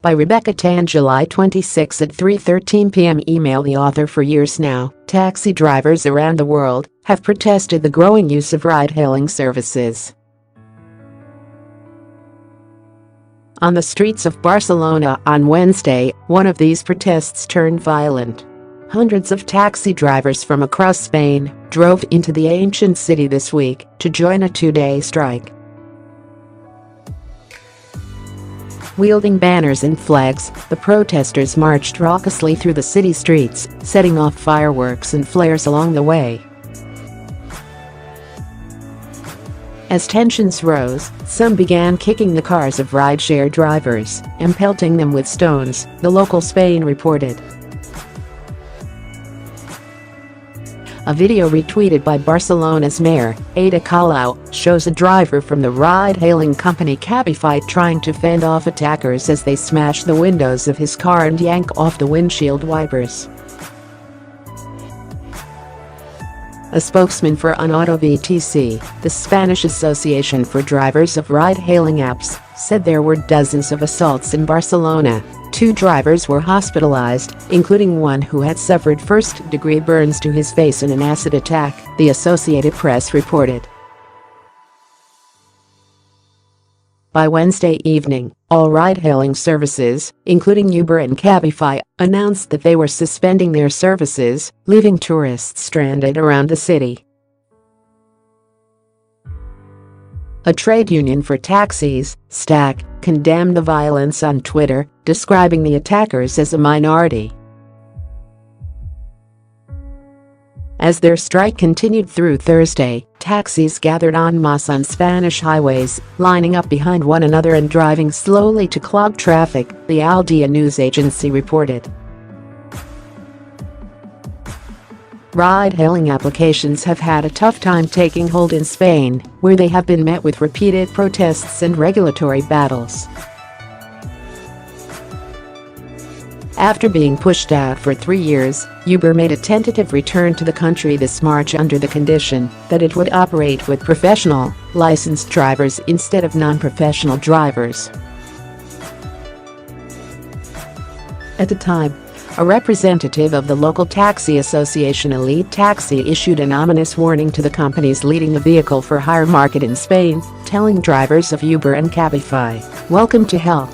By Rebecca Tan, July 26 at 3:13 p.m. Email the author. For years now, taxi drivers around the world have protested the growing use of ride-hailing services. On the streets of Barcelona on Wednesday, one of these protests turned violent. Hundreds of taxi drivers from across Spain drove into the ancient city this week to join a two-day strike. Wielding banners and flags, the protesters marched raucously through the city streets, setting off fireworks and flares along the way. As tensions rose, some began kicking the cars of rideshare drivers and pelting them with stones, the local Spain reported. A video retweeted by Barcelona's mayor, Ada Colau, shows a driver from the ride-hailing company Cabify trying to fend off attackers as they smash the windows of his car and yank off the windshield wipers. A spokesman for AutoVTC, the Spanish Association for Drivers of Ride-Hailing Apps, said there were dozens of assaults in Barcelona. 2 drivers were hospitalized, including one who had suffered first-degree burns to his face in an acid attack, the Associated Press reported. By Wednesday evening, all ride-hailing services, including Uber and Cabify, announced that they were suspending their services, leaving tourists stranded around the city. A trade union for taxis, STAC, condemned the violence on Twitter, describing the attackers as a minority. As their strike continued through Thursday, taxis gathered en masse on Spanish highways, lining up behind one another and driving slowly to clog traffic, the Al Dia news agency reported. Ride-hailing applications have had a tough time taking hold in Spain, where they have been met with repeated protests and regulatory battles. After being pushed out for 3 years, Uber made a tentative return to the country this March under the condition that it would operate with professional, licensed drivers instead of non-professional drivers. At the time, a representative of the local taxi association Elite Taxi issued an ominous warning to the companies leading the vehicle-for-hire market in Spain, telling drivers of Uber and Cabify, "Welcome to hell."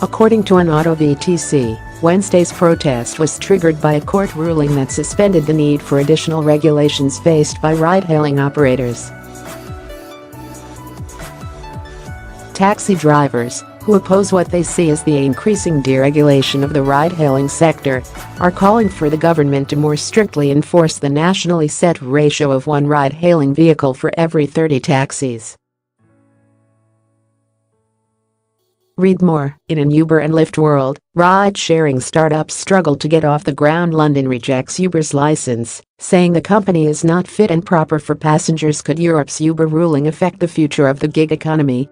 According to an AutoVTC, Wednesday's protest was triggered by a court ruling that suspended the need for additional regulations faced by ride-hailing operators. Taxi drivers, who oppose what they see as the increasing deregulation of the ride-hailing sector, are calling for the government to more strictly enforce the nationally set ratio of 1 ride-hailing vehicle for every 30 taxis. Read more. In an Uber and Lyft world, ride-sharing startups struggle to get off the ground. London rejects Uber's license, saying the company is not fit and proper for passengers. Could Europe's Uber ruling affect the future of the gig economy?